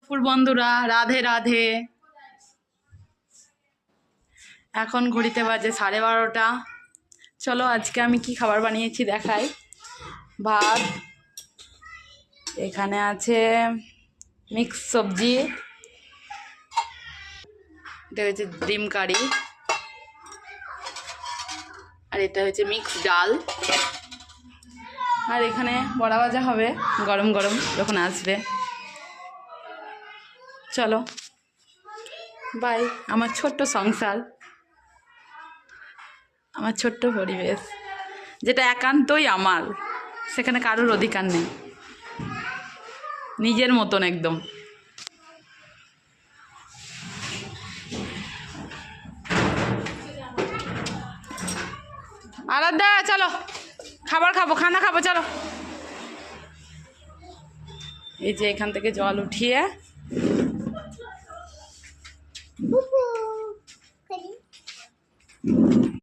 পুর বন্ধুরা, রাধে রাধে। এখন ঘড়িতে বাজে 12:30। চলো আজকে আমি কি খাবার বানিয়েছি দেখাই। ভাত, এখানে আছে মিক্স সবজি, এটা হচ্ছে ডিম কারি, আর এটা হচ্ছে মিক্স ডাল, আর এখানে বড়া ভাজা হবে গরম গরম যখন আসবে। চলো বাই। আমার ছোট্ট সংসার, আমার ছোট্ট পরিবেশ, যেটা একান্তই আমার, সেখানে কারোর অধিকার নেই, নিজের মতন একদম। আরাধ্যা চলো খাবার খাবো, খানা খাবো, চলো। এই যে এখান থেকে জল উঠিয়ে